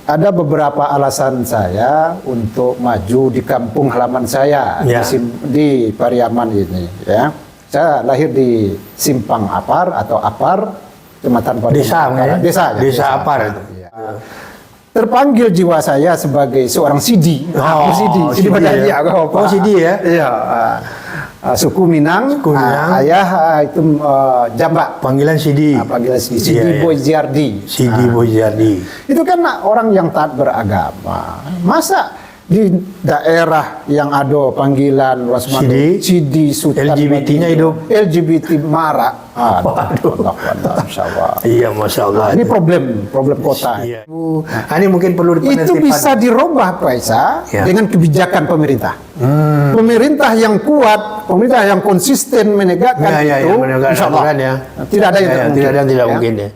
Ada beberapa alasan saya untuk maju di kampung halaman saya di Pariaman ini. Ya, saya lahir di Simpang Apar atau Apar, Kecamatan Pariaman. Desa Apar itu. Ya. Terpanggil jiwa saya sebagai seorang Sidi. Sidi Badali. Oh, Sidi ya? Iya. Suku Minang. Ayah itu Jambak. Panggilan Sidi. Panggilan Sidi. Sidi Boyziardi. Sidi Boyziardi. Itu kan orang yang taat beragama. Masa di daerah yang ada panggilan Sidi Sultan LGBT-nya hidup. LGBT marak. Masya Allah. Iya, Masya Allah. Ini problem kota. Iya. Ini mungkin perlu itu bisa dirubah, Pak Isa, dengan kebijakan pemerintah. Pemerintah yang kuat, pemerintah yang konsisten menegakkan itu, insya Allah tidak ada yang tidak mungkin ya.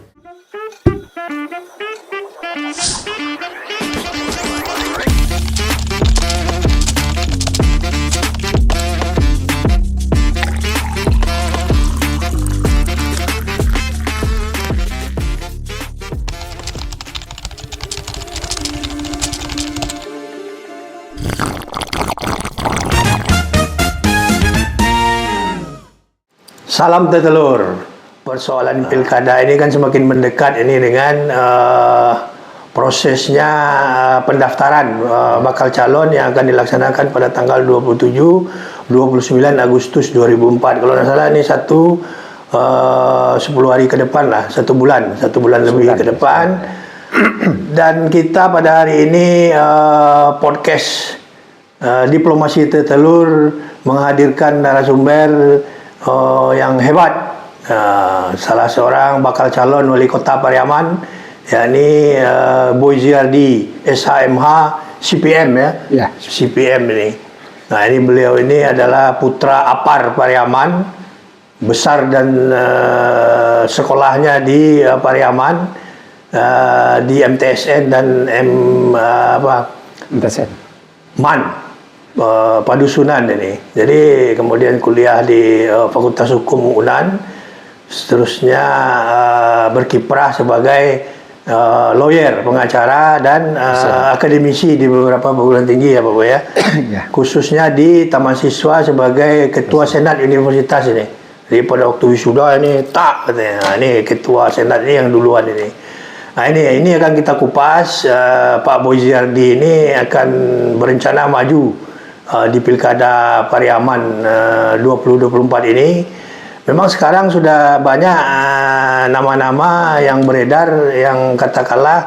Salam tetelur. Persoalan pilkada ini kan semakin mendekat ini dengan prosesnya pendaftaran bakal calon yang akan dilaksanakan pada tanggal 27-29 Agustus 2004. Kalau tidak salah ini 10 hari ke depan lah, 1 bulan lebih ke depan. Dan kita pada hari ini podcast Diplomasi Tetelur menghadirkan narasumber yang hebat, salah seorang bakal calon wali kota Pariaman, yakni Boyziardi SHMH CPM ya. CPM ini. Nah, ini beliau ini adalah putra Apar Pariaman, besar dan sekolahnya di Pariaman, di MTSN dan MTSN Padusunan ini. Jadi kemudian kuliah di Fakultas Hukum UNAN, seterusnya berkiprah sebagai lawyer, pengacara dan akademisi di beberapa perguruan tinggi ya Pak Boy ya. Khususnya di Taman Siswa sebagai ketua senat universitas ini. Jadi pada waktu wisuda ini katanya. Nah, ini ketua senat ini yang duluan ini. Nah, ini akan kita kupas. Pak Boyziardi ini akan berencana maju di Pilkada Pariaman 2024 ini. Memang sekarang sudah banyak nama-nama yang beredar yang katakanlah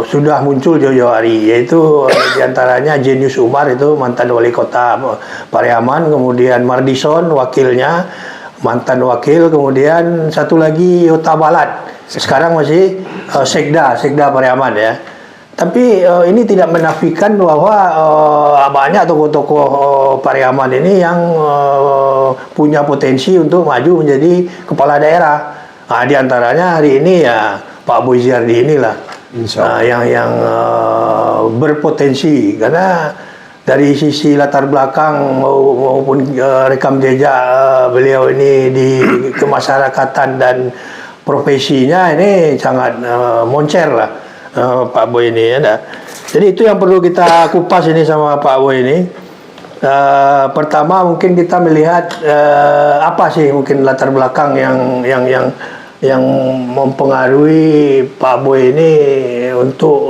sudah muncul jauh-jauh hari, yaitu diantaranya Jenius Umar, itu mantan wali kota Pariaman, kemudian Mardison wakilnya, mantan wakil, kemudian satu lagi Yota Balat, sekarang masih Sekda Pariaman ya. Tapi ini tidak menafikan bahwa banyak tokoh-tokoh Pariaman ini yang punya potensi untuk maju menjadi kepala daerah. Nah, di antaranya hari ini ya Pak Boyziardi inilah yang berpotensi, karena dari sisi latar belakang maupun rekam jejak beliau ini di kemasyarakatan dan profesinya ini sangat moncer lah. Pak Boy ini ya. Jadi itu yang perlu kita kupas ini sama Pak Boy ini. Pertama mungkin kita melihat apa sih mungkin latar belakang yang mempengaruhi Pak Boy ini untuk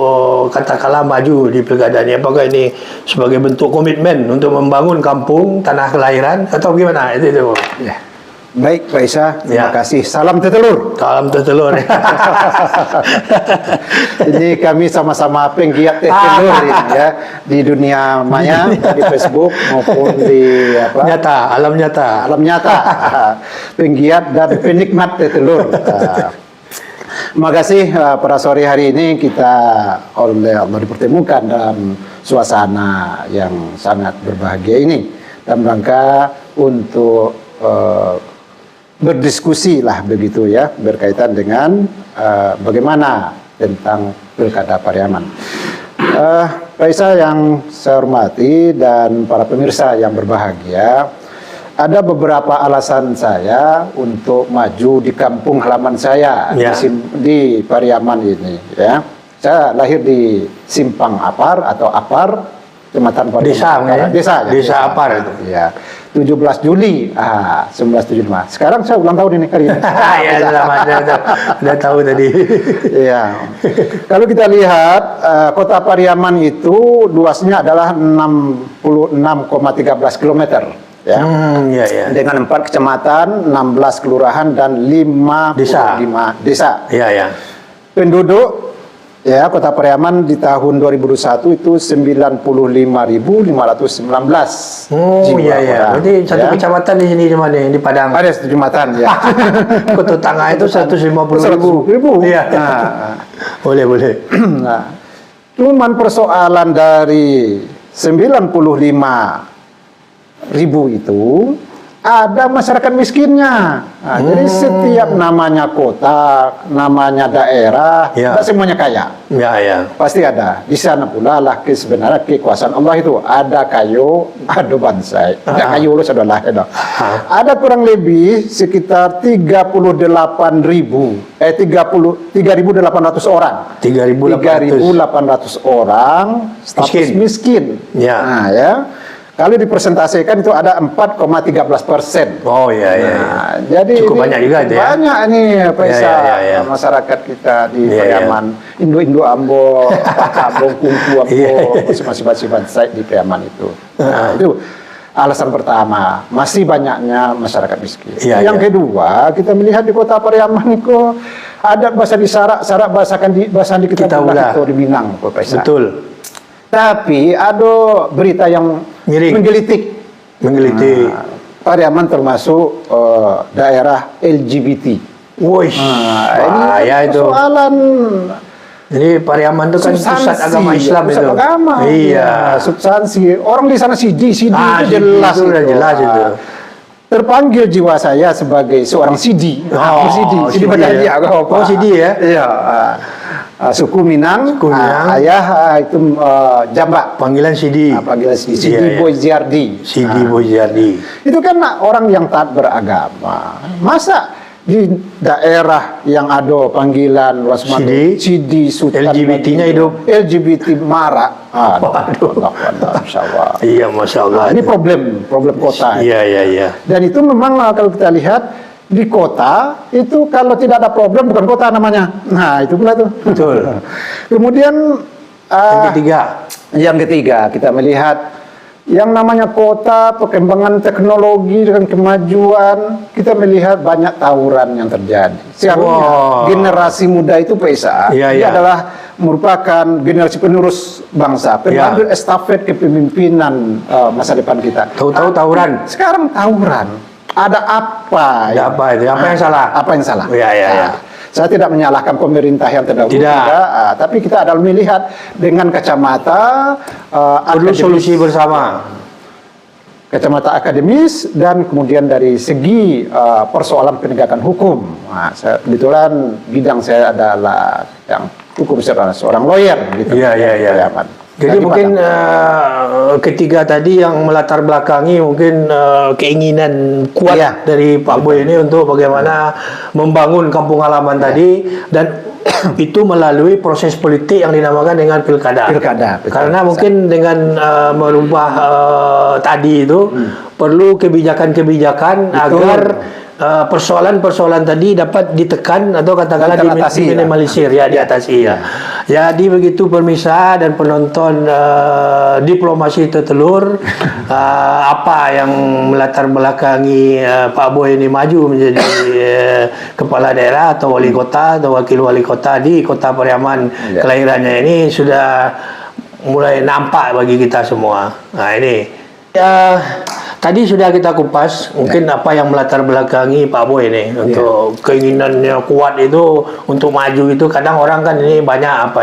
katakanlah maju di pilkada ini. Apakah ini sebagai bentuk komitmen untuk membangun kampung tanah kelahiran atau gimana? Itu. Ya. Baik, Pak Isa, terima kasih. Salam tetelur. Salam tetelur. Ini kami sama-sama penggiat tetelur ya, di dunia maya, di Facebook maupun di alam nyata. Penggiat dan penikmat tetelur. Terima kasih pada sore hari ini kita oleh Allah dipertemukan dalam suasana yang sangat berbahagia ini dalam rangka untuk berdiskusi lah begitu ya, berkaitan dengan bagaimana tentang Pilkada Pariaman. Pak Isa yang saya hormati dan para pemirsa yang berbahagia, ada beberapa alasan saya untuk maju di kampung halaman saya di Pariaman ini ya. Saya lahir di Simpang Apar atau Apar, Kecamatan Pariaman. Desa, ya? Desa Apar itu. Ya. 17 Juli 1975. Sekarang saya ulang tahun ini kali ini. Ya, selamat, udah tahu tadi. Iya. Kalau kita lihat Kota Pariaman itu luasnya adalah 66,13 km. Ya. Ya, ya. Dengan 4 kecamatan, 16 kelurahan dan 55 desa. Ya, ya. Penduduk ya Kota Pariaman di tahun 2021 itu 95.519 iya, ya. Berarti satu kecamatan di sini cuma nih di Padang. Ada satu kecamatan ya. Kota Tangga itu 150.000. Iya. Boleh. Nah, cuman persoalan dari 95.000 itu ada masyarakat miskinnya. Nah, jadi setiap namanya kota, namanya daerah, tidak semuanya kaya. Ya, ya. Pasti ada. Di sana pula lah sebenarnya kekuasaan Allah itu. Ada kayu, ada bansai. Ada kayu lu sudah lah. Ada kurang lebih sekitar 3.800 orang. 3.800 orang status miskin. Ya. Nah, ya. Kalau dipresentasikan itu ada 4,13%. Oh iya, iya. Nah, jadi cukup banyak juga itu ya. Banyak nih Faisal, ya. masyarakat kita di Pariaman, Indo Ambo, Pakabo, Kungku Ambo, masing-masing bangsa di Pariaman itu. Nah, itu alasan pertama, masih banyaknya masyarakat miskin. Yang kedua, kita melihat di Kota Pariaman itu ada bahasa di Sarak bahasa di kita itu di Minang, Faisal. Betul. Tapi ada berita yang menggelitik. Nah, Pariaman termasuk daerah LGBT. Wih, ini persoalan. Jadi Pariaman itu kan pusat agama Islam pusat itu. Agama. Iya. Substansi. Orang di sana CD itu jelas itu. Jelas itu. Terpanggil jiwa saya sebagai seorang CD. CD CD ya. CD ya. Iya. Suku Minang, ayah itu Jambak. Panggilan CD. Panggilan CD. CD Boy Ziardi. CD Boy Ziardi. Itu kan orang yang taat beragama. Masa di daerah yang ada panggilan CD Sultan LGBT-nya hidup. LGBT marak. Aduh. Masya Allah. Iya, Masya Allah. Ini problem kota. Iya. Dan itu memang kalau kita lihat di kota itu kalau tidak ada problem bukan kota namanya. Nah itu pula tuh. Betul. Kemudian yang ketiga kita melihat yang namanya kota, perkembangan teknologi dengan kemajuan, kita melihat banyak tawuran yang terjadi. Seharusnya generasi muda itu Faisal, dia adalah merupakan generasi penerus bangsa, pengambil estafet kepemimpinan masa depan kita. Tahu-tahu tawuran. Sekarang tawuran. Ada apa? Apa itu? Apa yang salah? Apa yang salah? Ya. Saya tidak menyalahkan pemerintah yang terdahulu, tapi kita adalah melihat dengan kacamata perlu solusi bersama. Kacamata akademis dan kemudian dari segi persoalan penegakan hukum. Nah, kebetulan bidang saya adalah yang hukum seorang lawyer. Gitu. Iya. Jadi mungkin ketiga tadi yang melatar belakangi mungkin keinginan kuat dari Pak Boy ini untuk bagaimana membangun kampung halaman tadi dan itu melalui proses politik yang dinamakan dengan pilkada. Karena mungkin dengan merubah tadi itu perlu kebijakan-kebijakan agar persoalan-persoalan tadi dapat ditekan atau katakanlah diminimalisir diatasi ya. Jadi begitu pemirsa dan penonton diplomasi tertelur apa yang melatar belakangi Pak Boy ini maju menjadi kepala daerah atau wali kota atau wakil wali kota di Kota Pariaman kelahirannya ini sudah mulai nampak bagi kita semua. Nah ini tadi sudah kita kupas mungkin apa yang melatar belakangi Pak Boy ini untuk keinginannya kuat itu untuk maju itu. Kadang orang kan ini banyak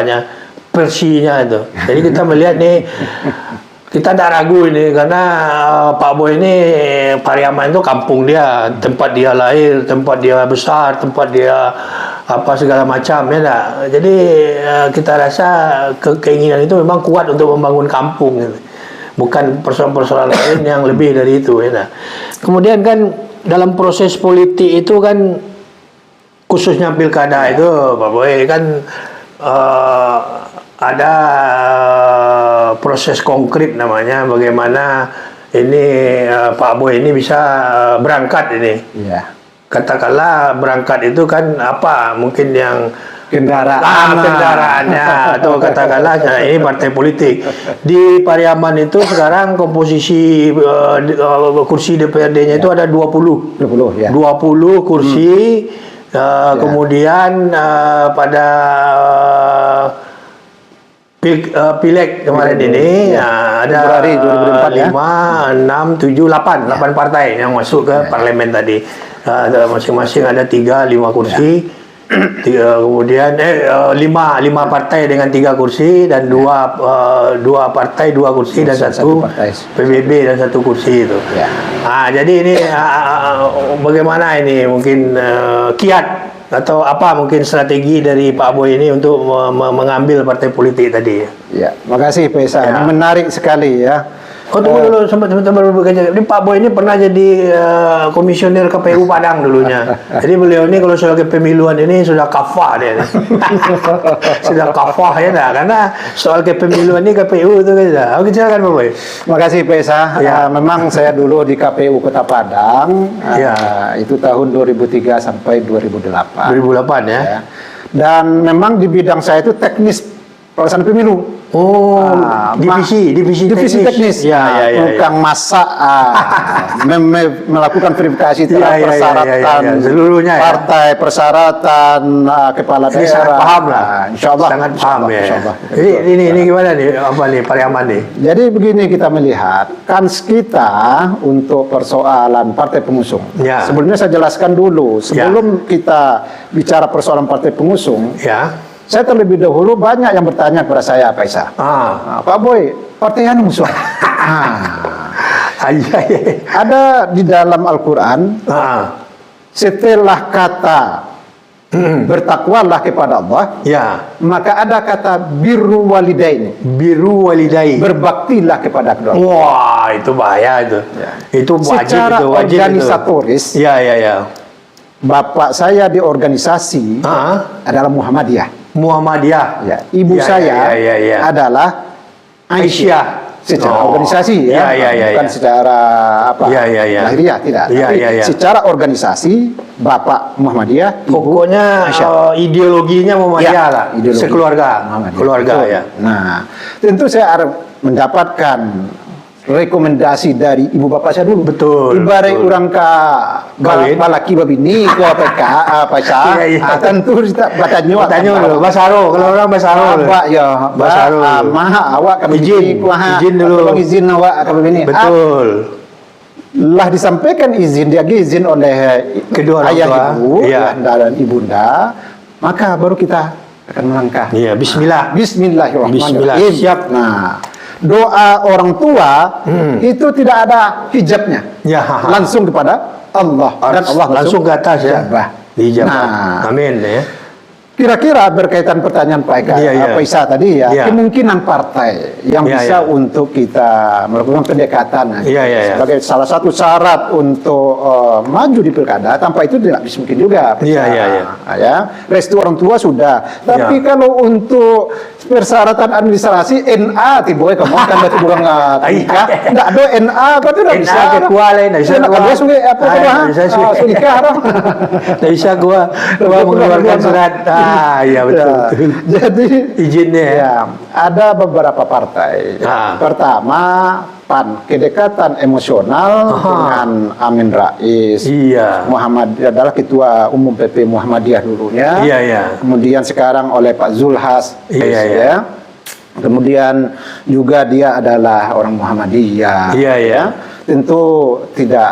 versinya itu. Jadi kita melihat nih kita tidak ragu ini karena Pak Boy ini Pariaman itu kampung dia, tempat dia lahir, tempat dia besar, tempat dia segala macam ya. Jadi kita rasa keinginan itu memang kuat untuk membangun kampung gitu. Bukan persoalan-persoalan lain yang lebih dari itu ya. Kemudian kan dalam proses politik itu kan khususnya pilkada itu Pak Boy kan ada proses konkret namanya bagaimana ini Pak Boy ini bisa berangkat ini. Iya. Katakanlah berangkat itu kan apa mungkin yang Kendaraan. kendaraannya atau katakanlah nah, ini partai politik di Pariaman itu sekarang komposisi kursi DPRD-nya itu ada 20 20 ya. 20 kursi kemudian pada Pileg kemarin ini ada Februari 2004 ya. 5, 6, 7, 8 partai yang masuk ke parlemen tadi. Masing-masing ada 3, 5 kursi. Kemudian 5 partai dengan 3 kursi dan 2 partai 2 kursi dan satu partai. PBB dan 1 kursi itu. Ya. Jadi ini bagaimana ini mungkin kiat atau apa mungkin strategi dari Pak Boy ini untuk mengambil partai politik tadi? Ya, makasih Pak Esa. Ya. Menarik sekali ya. Oh, tunggu dulu, sebentar baru bekerja. Ini Pak Boy ini pernah jadi komisioner KPU Padang dulunya. Jadi beliau ini kalau soal kepemiluan ini sudah kafah dia. Sudah kafah ya dah. Karena soal kepemiluan ini KPU itu kan dah. Oke, silakan Pak Boy. Makasih Pak Esa. Ya. Memang saya dulu di KPU Kota Padang. Ya. Itu tahun 2003 sampai 2008. 2008 ya. Ya. Dan memang di bidang saya itu teknis pelaksanaan pemilu. Oh, divisi teknis. Ya. Tukang masak, melakukan verifikasi terhadap persyaratan seluruhnya ya. partai, persyaratan kepala Ini daerah. sangat paham lah. Insyaallah. Sangat paham ya. Insyaallah. Ini gimana nih? Apa nih Pariaman nih? Jadi begini kita melihat kans kita untuk persoalan partai pengusung. Ya. Sebelumnya saya jelaskan dulu sebelum kita bicara persoalan partai pengusung. Ya. Saya terlebih dahulu banyak yang bertanya kepada saya, Pak Isa. Pak Boy, partai anu musuh. Ada di dalam Al-Quran, setelah kata bertakwalah kepada Allah, ya, maka ada kata birru walidain. Biru walidai. Berbaktilah kepada kedua orang tua. Wah, itu bahaya itu. Ya. Itu wajib Secara itu, wajib organisatoris, itu. Ya. bapak saya di organisasi adalah Muhammadiyah. Muhammadiyah. Ya, ibu saya adalah Aisyah. Secara organisasi bukan secara apa lahiriah tidak. Tapi secara organisasi bapak Muhammadiyah, ibu pokoknya ideologinya Muhammadiyah lah. Ideologi Sekeluarga. Keluarga betul. ya. Nah, tentu saya harus mendapatkan rekomendasi dari ibu bapak saya dulu. Betul. Ibarat orang balaki babini ku PK apa sah. Tentu kita bertanya dulu Basaro kalau orang Basaro. Apa ya? Basaro. Maha awak kami izin dulu. Izin awak kami ini. Betul. Lah disampaikan izin oleh kedua orang ayah tua, ibu dan ibunda, maka baru kita akan melangkah. Iya, bismillah. Bismillahirrahmanirrahim. Siap. Nah, doa orang tua itu tidak ada hijabnya. Ya. Langsung kepada Allah dan Allah langsung ke atas ya. Dijabah. Nah, amin ya. Kira-kira berkaitan pertanyaan Pak Eka, Pak Isa tadi kemungkinan partai yang bisa untuk kita melakukan pendekatan sebagai salah satu syarat untuk maju di pilkada, tanpa itu tidak bisa mungkin juga. Restu orang tua sudah, tapi kalau untuk persyaratan administrasi NA tiboy kamu kan berarti bukan nikah, tidak ada NA berarti tidak bisa. Kekualen, tidak bisa. Kalau sudah apa nikah, tidak bisa gua mengeluarkan surat. Iya betul. Jadi izinnya ada beberapa partai. Pertama PAN, kedekatan emosional dengan Amin Rais. Muhammad adalah ketua umum PP Muhammadiyah dulunya. Kemudian sekarang oleh Pak Zulhas. Kemudian juga dia adalah orang Muhammadiyah. Tentu tidak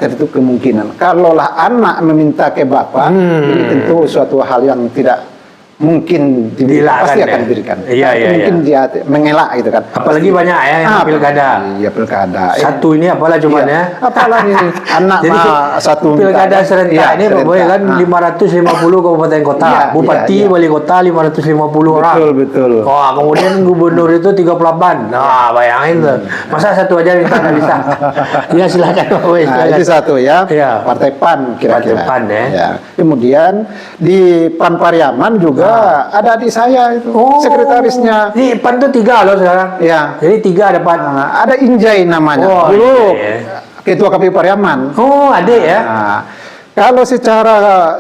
tertutup kemungkinan. Kalaulah anak meminta ke bapak, ini tentu suatu hal yang tidak mungkin pasti akan diberikan. Mungkin dia mengelak gitu kan. Apalagi banyak ya yang pilkada. Iya pilkada. Satu ini apalah cuman ya. Apalah ini anak jadi satu pilkada serentak ini Pak kan 550 kabupaten kota, bupati, wali kota 550 orang. Betul. Wah, kemudian gubernur itu 38. Nah, bayangin tuh. Masa satu aja kita nggak bisa. Ya silakan Pak. Itu satu ya. Partai PAN kira-kira. Partai PAN ya. Kemudian di PAN Pariaman juga ada adik saya itu, sekretarisnya. Ini PAN tuh 3 loh sekarang. Ya. Jadi 3 ada PAN. Ada Injai namanya. Oh, Dulu iya. ketua KPU Pariaman. Oh, adik ya. Nah, kalau secara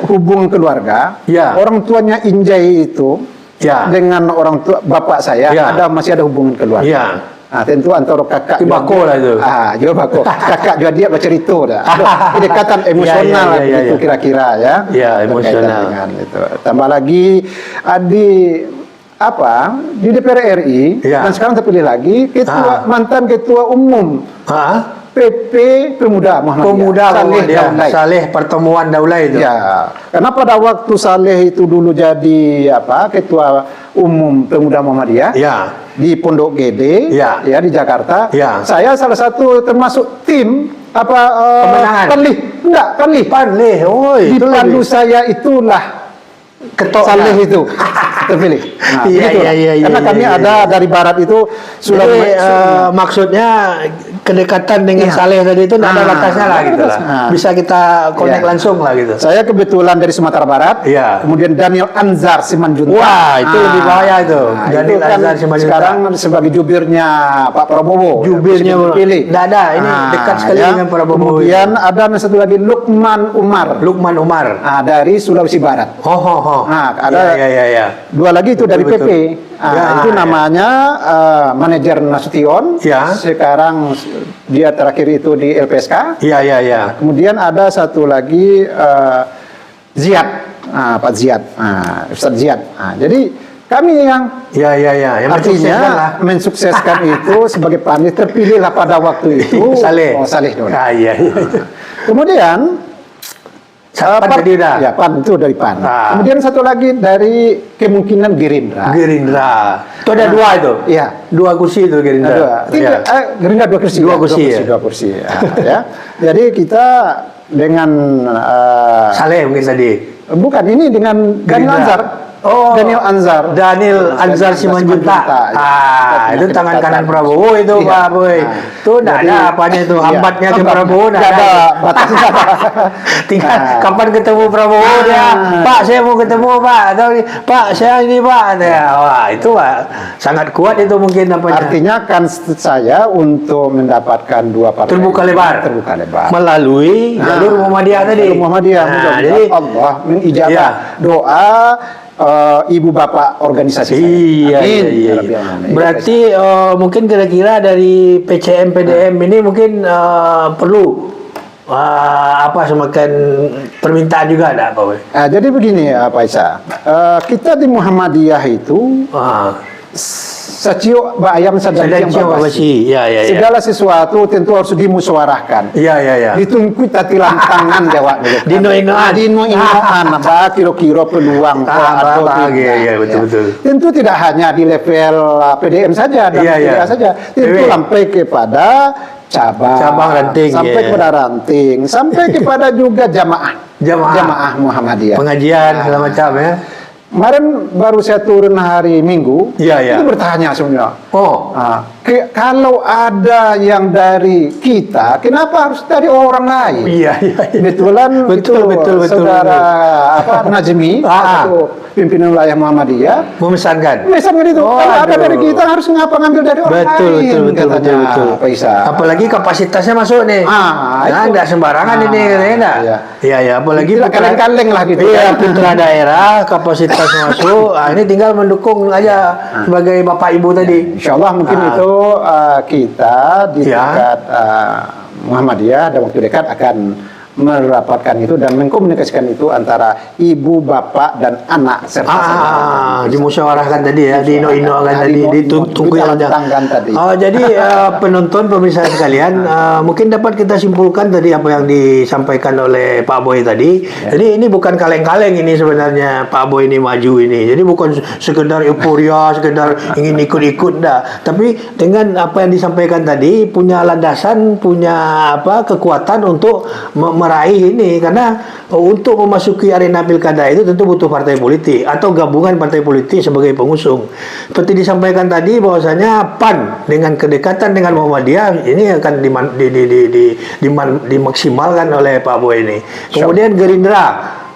hubungan keluarga, Ya. orang tuanya Injai itu Ya. dengan orang tua bapak saya Ya. masih ada hubungan keluarga. Ya. Nah, tentu antara kakak Di bako lah itu. juga bako. Kakak juga dia bercerita dah. Ada kedekatan emosional Ya, ya, itu ya. kira-kira ya. Ya, Berkaitan emosional. dengan itu. Tambah lagi di DPR RI Ya. dan sekarang terpilih lagi mantan ketua umum PP Pemuda Muhammadiyah. Pemuda Daulay. Saleh Pertemuan Daulay itu. Ya, karena pada waktu Saleh itu dulu jadi ketua umum Pemuda Muhammadiyah Ya. di Pondok Gede, Ya. di Jakarta. Ya. Saya salah satu termasuk tim Pemenangan. Panlih. Panlih. Oh, Di itu Pandu lebih. saya itulah Ketok Saleh itu terpilih. Nah, Iya, begitulah. iya, iya, Karena iya, kami iya, ada dari barat itu sudah Jadi, maksudnya kedekatan dengan Iya. Saleh tadi itu tidak ada Nah, batasnya lah gitu lah. batasnya. Bisa kita connect Iya. langsung lah gitu. Saya kebetulan dari Sumatera Barat. Iya. Kemudian Daniel Anzar Simanjuntak. Wah, itu lebih bahaya itu. Daniel itu kan Anzar Simanjuntak. sekarang sebagai jubirnya Pak Prabowo. Jubirnya pilih. tidak ada. Ini dekat sekali dengan Prabowo. Kemudian ada satu lagi Lukman Umar. Lukman Umar. Dari Sulawesi Barat. Nah, ada ya. dua lagi itu dari Betul, PP. Ya, Itu ya. namanya manajer Nasution. Ya. Sekarang dia terakhir itu di LPSK. Iya. Kemudian ada satu lagi Ziad, Pak Ziad, Ustadz Ziad. Jadi kami yang Iya. Yang mensukseskan lah. artinya mensukseskan itu sebagai panit terpilihlah pada waktu itu Saleh. Saleh dulu. Iya. Kemudian PAN tadi udah. Ya, PAN itu dari PAN. Kemudian satu lagi dari kemungkinan Gerindra. Itu ada 2 itu. Iya. 2 kursi itu Gerindra. Tidak, Gerindra 2 kursi. Dua kursi, ya. 2 kursi. Ya. Jadi kita dengan Saleh mungkin tadi. bukan ini dengan Daniel Gerindra. Anzar. Oh, Daniel Anzar. Daniel Anzar Simanjuntak. Ya. Itu tangan kanan Prabowo itu, Iya. Pak Boy. Itu enggak Jadi, ada apanya itu, iya, hambatnya ke hambatnya. Prabowo enggak Nggak ada. ada batasnya. Tinggal kapan ketemu Prabowo dia, Pak saya mau ketemu Pak, atau Pak saya ini Pak. Wah, itu Pak sangat kuat itu mungkin apanya. Artinya kan saya untuk mendapatkan 2 partai Terbuka lebar. Melalui jalur Muhammadiyah tadi. Muhammadiyah. Nah, jadi Allah mengijabah Iya. doa ibu bapak organisasi saya. Iya. Amin. Berarti mungkin kira-kira dari PCM PDM ini mungkin perlu semakin permintaan juga ada Pak Boy? Jadi begini Pak Isa, kita di Muhammadiyah itu sacio bayam sadariang babasi. Ya. Segala sesuatu tentu harus dimusyawarahkan. Iya. Ditunggu tatilan tangan jawab Dino-inoan. Dino-inoan kira-kira peluang atau tidak. Iya, betul. Tentu tidak hanya di level PDM saja dan PDA saja. Tentu sampai kepada cabang ranting, sampai kepada ranting, sampai kepada juga jamaah Muhammadiyah. Pengajian segala macam ya. Kemarin baru saya turun hari Minggu, Iya. itu bertanya sebenarnya. Oh, Kalau ada yang dari kita, kenapa harus dari orang lain? iya. Kebetulan Betul. saudara Najmi, atau pimpinan wilayah Muhammadiyah, Memesankan. misalnya itu, kalau ada aduh. dari kita harus ngambil dari orang lain. Betul. Pak Isa. Apalagi kapasitasnya masuk nih. Itu. Enggak sembarangan ini katanya enggak. Iya. Apalagi Tidak kaleng-kaleng lah gitu. Iya, kan. putra daerah kapasitas masuk. Ini tinggal mendukung aja sebagai bapak ibu tadi. Insya Allah mungkin itu kita di dekat Muhammadiyah dan waktu dekat akan merapatkan itu dan mengkomunikasikan itu antara ibu, bapak, dan anak serta dimusyawarahkan tadi ya, diino-inokan tadi, ditunggu tadi. Jadi penonton pemirsa sekalian, mungkin dapat kita simpulkan tadi apa yang disampaikan oleh Pak Boy tadi. Jadi ini bukan kaleng-kaleng ini sebenarnya Pak Boy ini maju ini. Jadi bukan sekedar euforia, sekedar ingin ikut-ikut dah. Tapi dengan apa yang disampaikan tadi punya landasan, punya kekuatan untuk meraih ini, karena untuk memasuki arena pilkada itu tentu butuh partai politik atau gabungan partai politik sebagai pengusung. Seperti disampaikan tadi bahwasanya PAN dengan kedekatan dengan Muhammadiyah ini akan dimaksimalkan oleh Pak Boy ini. Kemudian Gerindra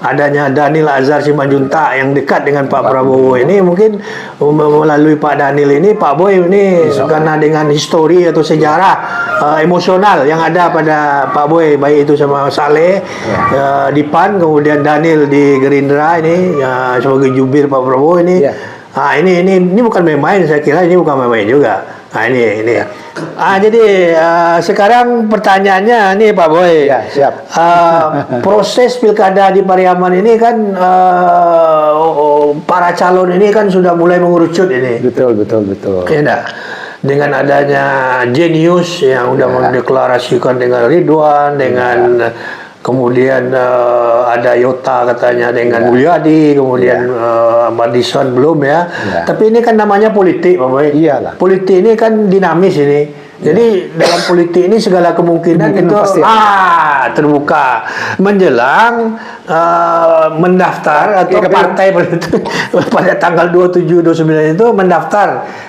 adanya Daniel Azhar Simanjuntak yang dekat dengan Pak Prabowo ini, mungkin melalui Pak Daniel ini, Pak Boy ini karena dengan histori atau sejarah emosional yang ada pada Pak Boy, baik itu sama Saleh di PAN, kemudian Daniel di Gerindra ini sebagai jubir Pak Prabowo ini. Ini bukan main-main, saya kira ini bukan main-main juga. Ini. Jadi sekarang pertanyaannya nih Pak Boy. Ya, siap. Proses pilkada di Pariaman ini kan para calon ini kan sudah mulai mengerucut ini. Betul. Ya enggak? Dengan adanya Genius yang udah mendeklarasikan dengan Ridwan, dengan kemudian ada Yota katanya dengan Mulyadi, kemudian Madison belum ya. Tapi ini kan namanya politik, Pak Boy. Iyalah. Politik ini kan dinamis ini. Jadi dalam politik ini segala kemungkinan itu pasti. Terbuka menjelang mendaftar atau partai pada tanggal 27-29 itu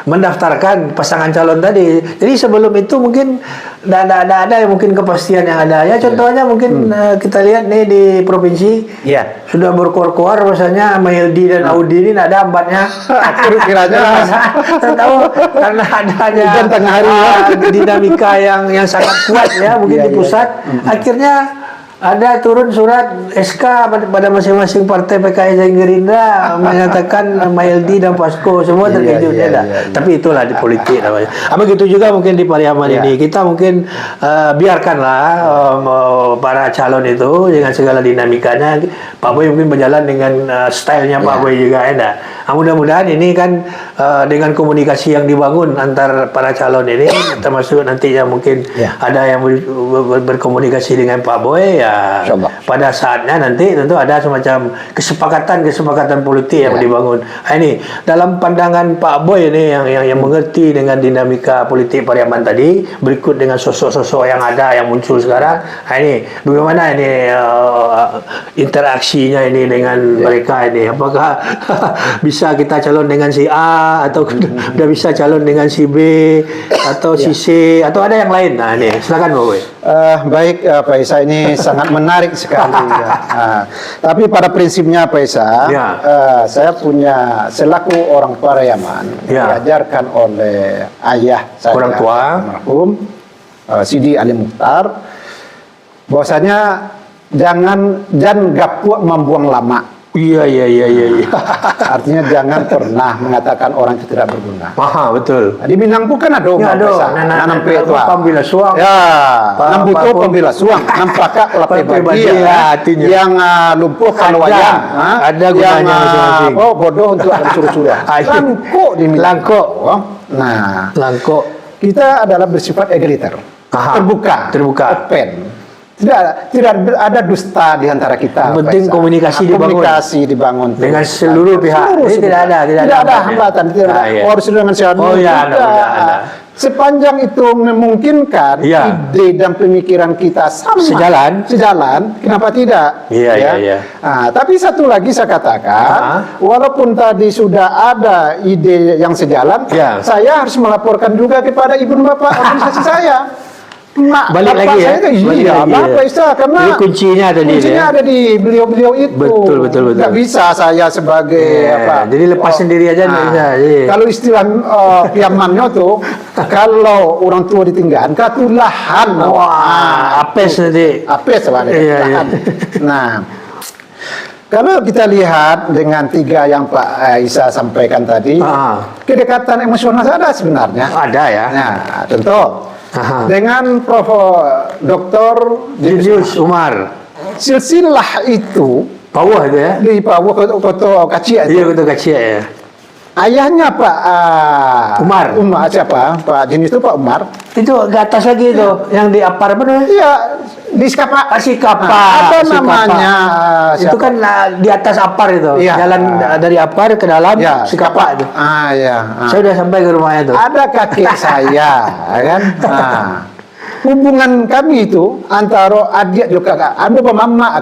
mendaftarkan pasangan calon tadi. Jadi sebelum itu mungkin ada yang mungkin kepastian yang ada ya. Contohnya mungkin kita lihat nih di provinsi sudah berkoar-koar rasanya Mahyildi dan Audi ini ada hambatnya. Kiranya tahu karena adanya tengah hari dinamika yang sangat kuat ya mungkin di pusat. Akhirnya ada turun surat SK pada masing-masing partai PKS dan Gerindra menyatakan Mahyildi dan Pasko semua terkejut Tapi itulah di politik namanya. Begitu juga mungkin di Pariaman ini kita mungkin biarkanlah para calon itu dengan segala dinamikanya. Pak Boy mungkin berjalan dengan stylenya Pak Boy juga ya. Mudah-mudahan ini kan dengan komunikasi yang dibangun antar para calon ini termasuk nantinya mungkin ada yang berkomunikasi dengan Pak Boy ya. Pada saatnya nanti tentu ada semacam kesepakatan politik yang dibangun. Ini dalam pandangan Pak Boy ini yang mengerti dengan dinamika politik Pariaman tadi, berikut dengan sosok-sosok yang ada yang muncul sekarang. Ini bagaimana ini interaksinya ini dengan mereka ini? Apakah bisa kita calon dengan si A atau udah bisa calon dengan si B atau si C atau ada yang lain? Ini silakan Pak Boy. Baik Pak Isa, ini sangat menarik sekali tapi pada prinsipnya Pak Isa, saya punya selaku orang Pariaman diajarkan oleh ayah saya, orang tua almarhum Sidi Ali Mukhtar, bahwasanya jangan gapuk membuang lama. Iya. Artinya jangan pernah mengatakan orang itu tidak berguna. Betul. Di Minang pun kan ada nanam pe itu. Pembela suang. Nambuto pembela suang, nampakak lapai bagi artinya. Yang lumpuh kalau wayang. Ada gunanya masing-masing. Bodoh untuk suruh-suruh. Langko di Minang. Langko. Kita adalah bersifat egaliter. Terbuka. Open. Tidak ada dusta di antara kita. Penting komunikasi dibangun dengan seluruh pihak. Tidak ada hambatan. Harus dengan siapa? Sepanjang itu memungkinkan ide dan pemikiran kita sama, sejalan, kenapa tidak? Tapi satu lagi saya katakan, walaupun tadi sudah ada ide yang sejalan, saya harus melaporkan juga kepada ibu bapak organisasi saya. Balik lagi ya. Bapak Isa, karena jadi kuncinya ada di beliau-beliau itu. Betul. Nggak bisa saya sebagai jadi lepas sendiri aja nggak bisa. Kalau istilah Piamannya tuh, kalau orang tua ditinggalkan, katulahan. Apes nanti. Apes lah. Nah, kalau kita lihat dengan tiga yang Pak Isa sampaikan tadi, kedekatan emosional ada sebenarnya. Ada ya. Nah, tentu. Dengan Prof. Dr. Julius Umar. Silsilah itu Pawah itu ya? Di Pawah Koto Kacia itu. Iya, Koto Kacia ya. Ayahnya Pak Umar siapa? Pak Jenis itu Pak Umar. Itu ke atas lagi itu, yang di Apar apa namanya? Iya, di Sikapa. Sikapa. Ada namanya. Itu kan di atas Apar itu. Jalan dari Apar ke dalam Sikapa itu. Saya udah sampai ke rumahnya itu. Ada kakek saya, kan? Hubungan kami itu antara adik juga ada mama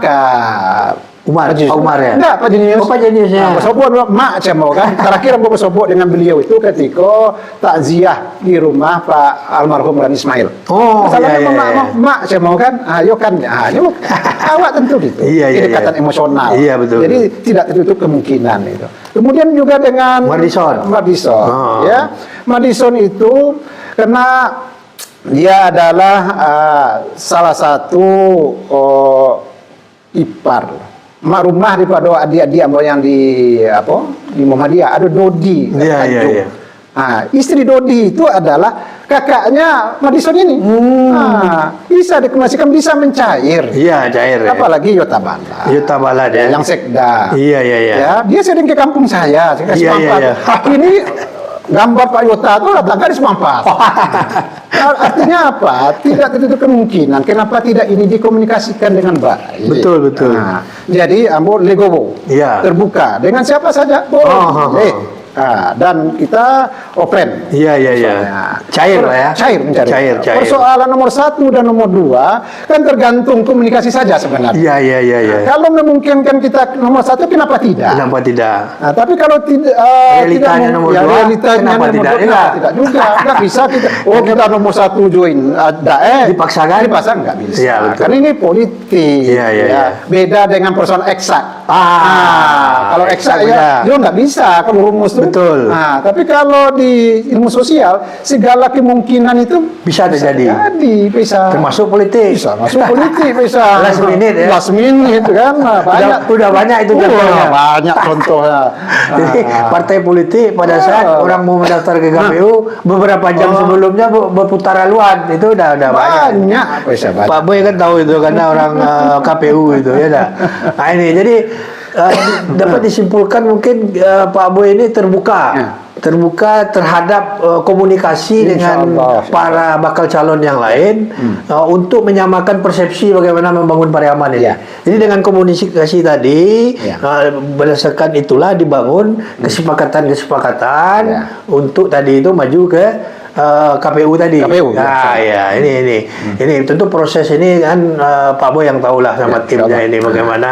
Umar, Pak Umar ya? Enggak, Pak Jenius. Oh, Pak Jenius ya. Bersobok mak saya mau kan. Terakhir aku bersobok dengan beliau itu ketika takziah di rumah Pak almarhum Ran Ismail. Oh, masalahnya iya, iya. mak saya mau kan. Ayo kan, ayo awak tentu gitu. Iya, iya, Kedekatan iya. emosional. Iya, betul. Jadi tidak tertutup kemungkinan itu. Kemudian juga dengan Madison. Oh. Ya, Madison itu karena dia adalah salah satu ipar mak rumah daripada adik-adik yang di di Muhammadiyah ada Dodi. Iya, iya, iya. Nah, istri Dodi itu adalah kakaknya Madison ini. Bisa dikomunikasikan, bisa mencair. Iya, cair. Apalagi Yota Bala. Yota Bala deh. Yang sekda. Iya, iya, iya. Ya, dia sering ke kampung saya kasih Iya, iya, Semampat. iya. Ini gambar Pak Yota itu belakang di Semampat. Artinya apa? Tidak tertutup kemungkinan. Kenapa tidak ini dikomunikasikan dengan baik? Betul, betul. Nah, jadi ambo legowo. Iya. Terbuka dengan siapa saja boleh. Dan kita open. Iya, iya, iya. Cair lah ya. Cair mencari. Cair. Persoalan nomor 1 dan nomor 2 kan tergantung komunikasi saja sebenarnya. Iya, iya, iya, iya. Kalau memungkinkan kita nomor 1, kenapa tidak? Kenapa tidak? Nah, tapi kalau tidak Realitanya tidak nomor ya, 2, realitanya kenapa nomor tidak? 2, Iya. tidak juga. Nggak bisa kita. Oh, kita nomor 1 join Dipaksakan? Dipaksa nggak bisa. Iya, betul. Karena ini politik. Iya, iya, iya. Beda dengan persoalan eksak. Kalau eksak eksak beda. ya, dia nggak bisa kalau rumus itu. Betul. Nah, tapi kalau di ilmu sosial segala kemungkinan itu Bisa terjadi. Bisa. Termasuk politik. Bisa masuk politik, bisa. Last minute ya. Last minute kan. Nah, banyak. Udah banyak itu contohnya. Banyak contohnya. Jadi partai politik pada saat orang mau mendaftar ke KPU beberapa jam sebelumnya berputar haluan itu udah banyak. Banyak. Bisa banyak. Pak Boy kan tahu itu karena orang KPU itu ya dah. Nah ini jadi dapat disimpulkan mungkin Pak Boy ini terbuka terhadap komunikasi Insya dengan Allah. para bakal calon yang lain untuk menyamakan persepsi bagaimana membangun Pariaman ini. Ya. Jadi dengan komunikasi tadi Ya. berdasarkan itulah dibangun kesepakatan-kesepakatan Ya. untuk tadi itu maju ke KPU tadi. KPU, Nah, ya ini tentu proses ini kan Pak Boy yang tahulah sama Ya, timnya insya Allah. ini bagaimana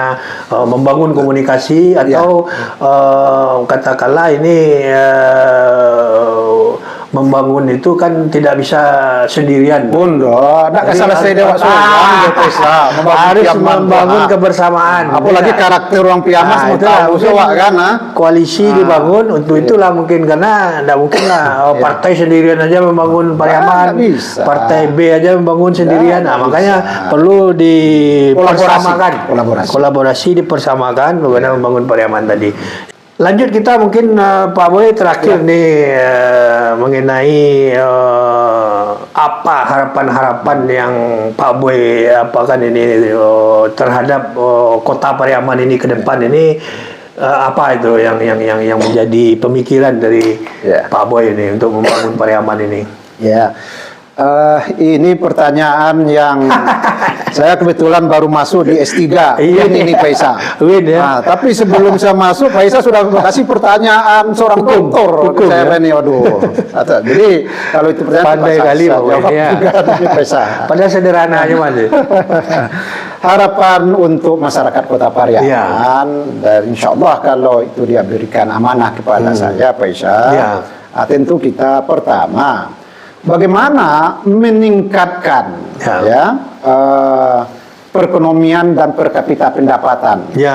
membangun komunikasi atau katakanlah ini membangun itu kan tidak bisa sendirian. Bunda, nak Jadi selesai dewa harus membangun kebersamaan. Apalagi karakter orang Piamas itu tahu sewak kan, koalisi dibangun untuk itulah mungkin karena tidak mungkin lah partai sendirian aja membangun Pariaman, nggak bisa. partai B aja membangun sendirian. Nah, nggak makanya bisa. perlu dipersamakan, Kolaborasi. dipersamakan bagaimana membangun Pariaman tadi. Lanjut kita mungkin Pak Boy terakhir nih mengenai apa harapan-harapan yang Pak Boy apakan ini terhadap kota Pariaman ini ke depan ini apa itu yang menjadi pemikiran dari Pak Boy ini untuk membangun Pariaman ini? Ya. Ini pertanyaan yang saya kebetulan baru masuk di S3. Iya. Ini Faisal. Win ya. Nah, tapi sebelum saya masuk, Faisal sudah kasih pertanyaan seorang doktor. Saya ya? ini, waduh. Jadi kalau itu pertanyaan Pandai saya kali, Pak Boy. jawab Iya. juga dari Faisal. Padahal sederhana aja Mas. Harapan untuk masyarakat Kota Pariaman, Ya. dan insya Allah kalau itu dia berikan amanah kepada saya, Faisal, Ya. tentu kita pertama bagaimana meningkatkan perekonomian dan per kapita pendapatan. Ya.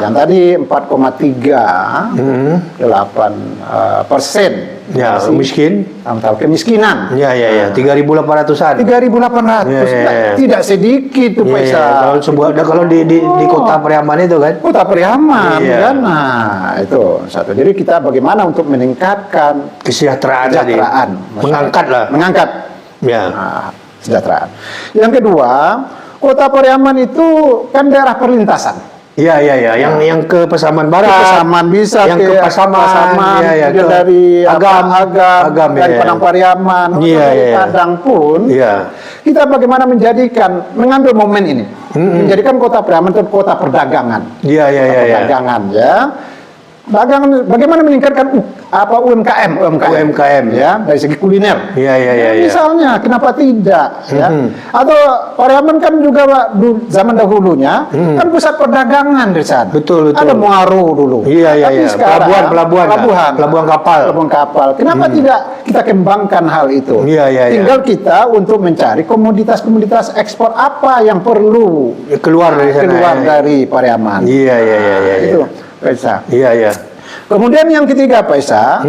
Yang tadi 4,38%. Ya, miskin. Tahu kemiskinan. Ya, 3.800-an. 3.800. Ya. Tidak sedikit tuh Faisal. Kalau di kota Pariaman itu kan. Kota Pariaman Iya. kan. Nah, itu satu. Jadi kita bagaimana untuk meningkatkan Kesejahteraan tadi. masyarakat. Mengangkat Ya. kesejahteraan. Yang kedua, Kota Pariaman itu kan daerah perlintasan. Iya. Yang ke Pasaman Barat. Ke Pasaman bisa yang ke Pasaman. Iya, kemudian dari Agam, dari ya. Padang Pariaman, Iya, dari iya. Padang pun. Iya. Kita bagaimana mengambil momen ini, menjadikan Kota Pariaman itu kota perdagangan. Iya. Perdagangan ya. bagaimana meningkatkan UMKM ya. dari segi kuliner. Iya. Misalnya, kenapa tidak? Ya? Atau Pariaman kan juga Pak, zaman dahulunya kan pusat perdagangan di sana. Betul. Ada Muaro dulu. Iya. Tapi sekarang pelabuhan kapal. Kenapa tidak kita kembangkan hal itu? Iya. Tinggal kita untuk mencari komoditas-komoditas ekspor apa yang perlu keluar dari sana. Keluar dari Pariaman. Iya. Itu, Pak Isa. Iya. Kemudian yang ketiga, Pak Isa,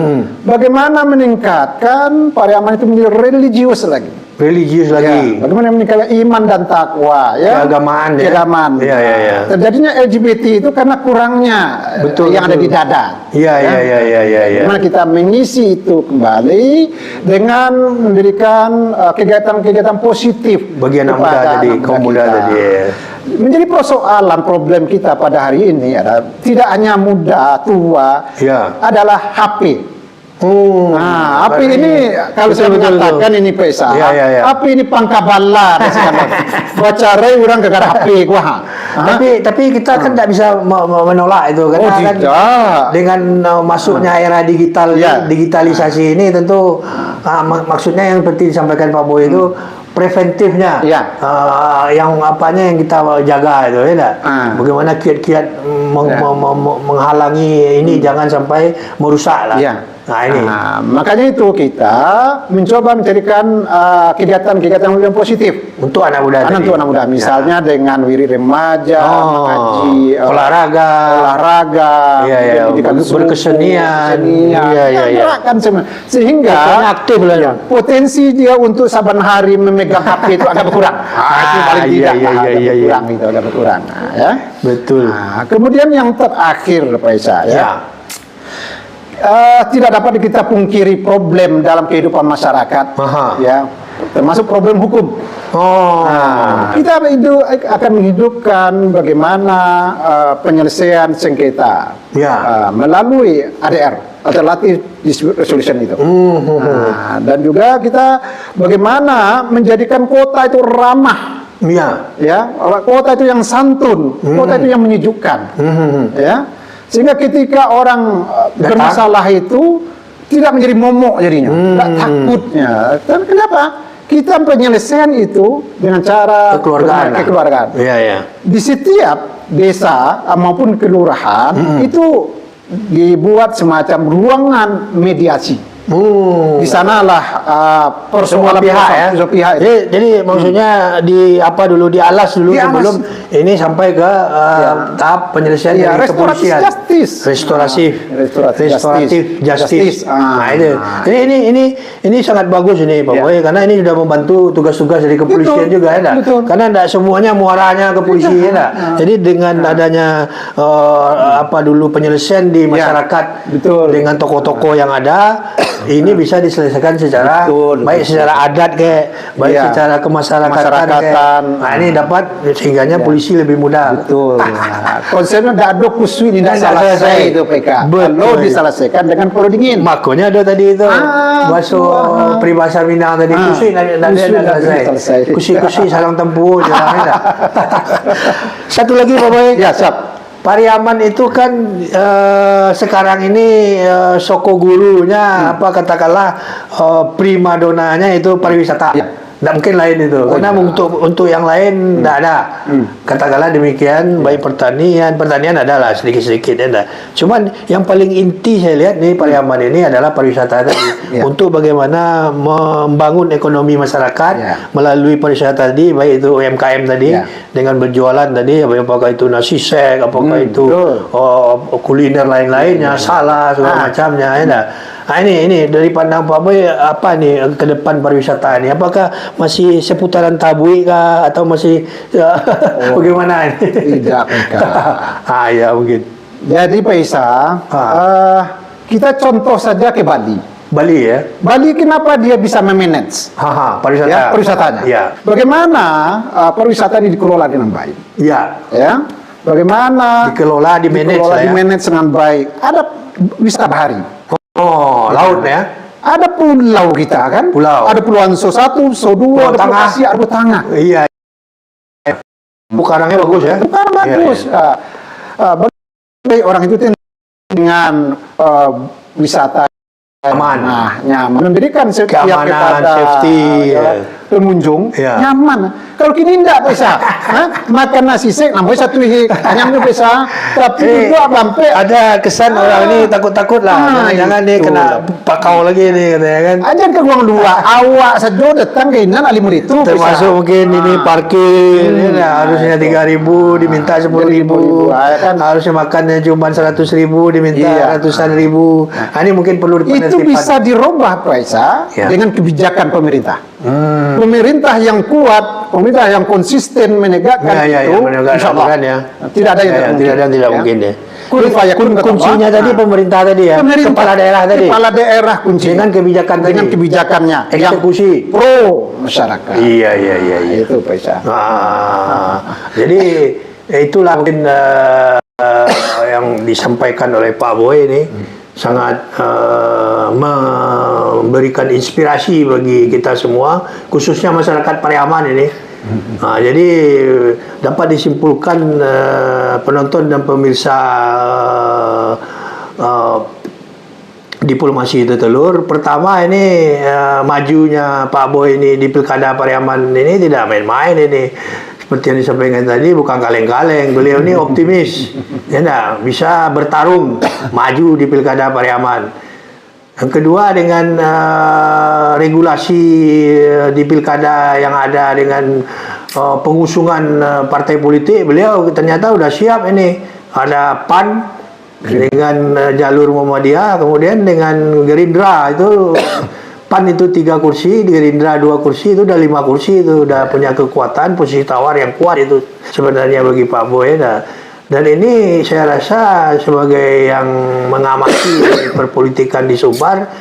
bagaimana meningkatkan Pariaman itu menjadi religius lagi. Bagaimana meningkatkan iman dan takwa, ya. Keagamaan. Iya. Terjadinya LGBT itu karena kurangnya yang ada di dada. Iya. Bagaimana kita mengisi itu kembali dengan mendirikan kegiatan-kegiatan positif bagi anak muda tadi, kaum muda tadi. Menjadi persoalan problem kita pada hari ini adalah tidak hanya muda, tua, adalah HP. HP ini kalau saya mengatakan ini pesa. HP ini pangkabala. Baca rai orang ke HP gua. Tapi kita kan tidak bisa menolak itu karena kan dengan masuknya era digitalisasi ini tentu maksudnya yang seperti disampaikan Pak Boy itu preventifnya, yang apanya yang kita jaga itu, ya. Bagaimana kiat-kiat menghalangi ini jangan sampai merusak lah. Nah ini, makanya itu kita mencoba mencarikan kegiatan-kegiatan yang positif untuk anak muda. Untuk anak muda, misalnya dengan wiri remaja, mengaji, olahraga, berkesenian, sehingga aktif lah. Potensi dia untuk saban hari memegang HP itu agak berkurang. Itu paling tidak agak berkurang. Ya. Betul. Kemudian yang terakhir, Pak Isa, tidak dapat kita pungkiri problem dalam kehidupan masyarakat, ya, termasuk problem hukum. Kita akan menghidupkan bagaimana penyelesaian sengketa melalui ADR, Alternative Dispute Resolution itu. Dan juga kita bagaimana menjadikan kota itu ramah. Kota itu yang santun, kota itu yang menyejukkan. Sehingga ketika orang bermasalah itu tidak menjadi momok jadinya, tidak takutnya. Dan kenapa? Kita penyelesaian itu dengan cara kekeluargaan. Di setiap desa maupun kelurahan itu dibuat semacam ruangan mediasi. Di sanalah persoalan pihak. Jadi maksudnya di alas dulu sebelum ini sampai ke tahap penyelesaian dari kepolisian. Restoratif justice. Nah itu. Jadi ini sangat bagus ini Pak Boy, karena ini sudah membantu tugas-tugas dari kepolisian juga ya. Karena tidak semuanya muaranya ke polisi ya. Jadi dengan adanya penyelesaian di masyarakat dengan tokoh-tokoh yang ada, ini bisa diselesaikan secara baik secara adat secara kemasyarakatan. Nah ini dapat sehingganya polisi lebih mudah. Konsepnya tidak ada kusui tidak selesai itu PK. Kalau diselesaikan dengan perlu dingin. Makanya ada tadi itu bahasa peribahasa Minang tadi kusui tidak selesai. Kusi salang tempuh jalan. Satu lagi Pak Boy. Ya siap. Pariaman itu kan sekarang ini soko gurunya katakanlah primadonanya itu pariwisata. Tidak mungkin lain itu, karena untuk yang lain tidak ada. Katakanlah demikian, baik pertanian adalah sedikit-sedikit ada. Cuman yang paling inti saya lihat nih Pariaman ini adalah pariwisata tadi. Untuk bagaimana membangun ekonomi masyarakat melalui pariwisata tadi, baik itu UMKM tadi dengan berjualan tadi, apakah itu nasi sek, apakah itu kuliner lain-lainnya, salah segala macamnya, ya. Nah ini dari pandang Pak Boy apa nih ke depan pariwisata ini? Apakah masih seputaran tabui kah atau masih bagaimana ini? Tidak, Pak. Ya mungkin. Jadi Pak Isa, kita contoh saja ke Bali. Bali kenapa dia bisa memanage pariwisatanya? Bagaimana pariwisata ini dikelola dengan baik? Bagaimana dikelola, dimanage dengan baik? Ada wisata bahari. Laut ya. Ada pulau kita kan? Ada Pulau Anso 1, Anso 2, ada Pulau Kasih, ada Pulau Tangah. Iya. Bukarangnya bagus ya. Bukarang bagus. Bagi orang itu dengan wisata Aman. nah, nyaman, memberikan setiap Keamanan, kepada safety, pengunjung Ya. nyaman. Kalau kini tidak bisa, makan nasi sek, namanya satu hanyamnya bisa, tapi juga bampe. Ada kesan orang ini takut-takut lah, jangan dia itu. kena pakau lagi nih katanya kan. Ajar ke ruang dua, awak saja datang ke Inan alimur itu. Termasuk mungkin ini parkir, harusnya 3.000 diminta 10.000, kan. harusnya makannya cuma 100.000 diminta Iya. ratusan ribu. Nah, ini mungkin perlu Itu penertiban. bisa dirubah Pak Isa Ya. dengan kebijakan pemerintah. Pemerintah yang kuat, pemerintah yang konsisten menegakkan Ya, itu, menegakkan insya Allah aturan ya. tidak ada yang Ya, tidak tidak ada yang tidak ya. mungkin ya. Kun fayakun kata Kuncinya Allah. tadi pemerintah tadi ya, Pemerintah, kepala daerah tadi. Kepala daerah kunci. Dengan kebijakan tadi. Dengan kebijakannya yang Eksekusi. pro masyarakat. Iya. Itu Pak Isa. Jadi itulah mungkin yang disampaikan oleh Pak Boy ini sangat memberikan inspirasi bagi kita semua, khususnya masyarakat Pariaman ini. Jadi dapat disimpulkan penonton dan pemirsa diplomasi Tetelur. Pertama ini majunya Pak Boy ini di Pilkada Pariaman ini tidak main-main ini. Seperti yang disampaikan tadi, bukan kaleng-kaleng. Beliau ini optimis, bisa bertarung, maju di Pilkada Pariaman. Yang kedua, dengan regulasi di Pilkada yang ada dengan pengusungan partai politik, beliau ternyata sudah siap ini. Ada PAN dengan jalur Muhammadiyah, kemudian dengan Gerindra itu. PAN itu 3 kursi, di Gerindra 2 kursi, itu udah 5 kursi, itu udah punya kekuatan, posisi tawar yang kuat itu sebenarnya bagi Pak Boy. Dan ini saya rasa sebagai yang mengamati perpolitikan di Sumbar,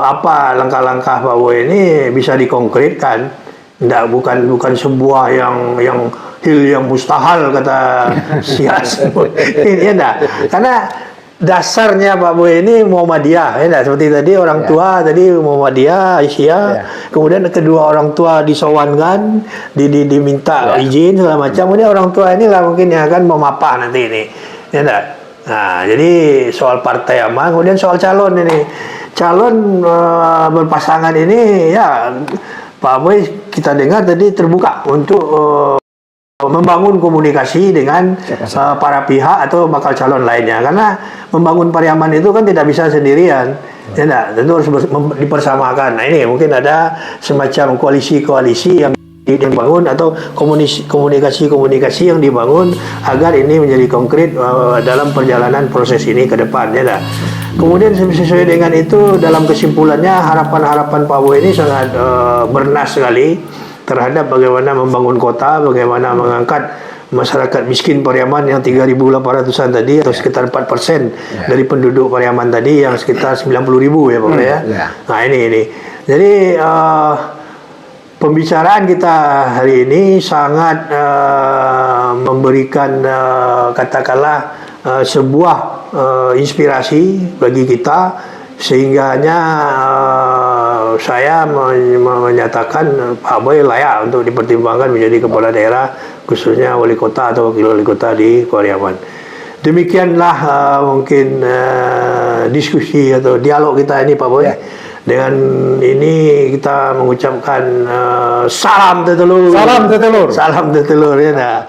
apa langkah-langkah Pak Boy ini bisa dikonkretkan. Bukan sebuah yang hil yang mustahil kata Sias. Ini karena dasarnya Pak Boy ini Muhammadiyah, seperti tadi orang tua tadi Muhammadiyah, Aisyah, kemudian kedua orang tua disowankan, diminta izin segala macam, kemudian orang tua ini lah mungkin yang akan memapah nanti ini, Nah, jadi soal partai aman, kemudian soal calon ini, berpasangan ini ya Pak Boy kita dengar tadi terbuka untuk membangun komunikasi dengan para pihak atau bakal calon lainnya, karena membangun Pariaman itu kan tidak bisa sendirian, tentu harus dipersamakan. Nah, ini mungkin ada semacam koalisi-koalisi yang dibangun atau komunikasi-komunikasi yang dibangun agar ini menjadi konkret dalam perjalanan proses ini ke depan. Kemudian sesuai dengan itu, dalam kesimpulannya harapan-harapan Pak Boy ini sangat bernas sekali terhadap bagaimana membangun kota, bagaimana mengangkat masyarakat miskin Pariaman yang 3.800-an tadi, atau sekitar 4% dari penduduk Pariaman tadi yang sekitar 90.000 ya Pak ya. Nah ini. Jadi pembicaraan kita hari ini sangat memberikan katakanlah sebuah inspirasi bagi kita, sehingganya saya menyatakan Pak Boy layak untuk dipertimbangkan menjadi kepala daerah, khususnya wali kota atau wakil wali kota di Pariaman. Demikianlah mungkin diskusi atau dialog kita ini Pak Boy. Dengan ini kita mengucapkan salam Tetelur. Salam Tetelur. Salam Tetelur ya.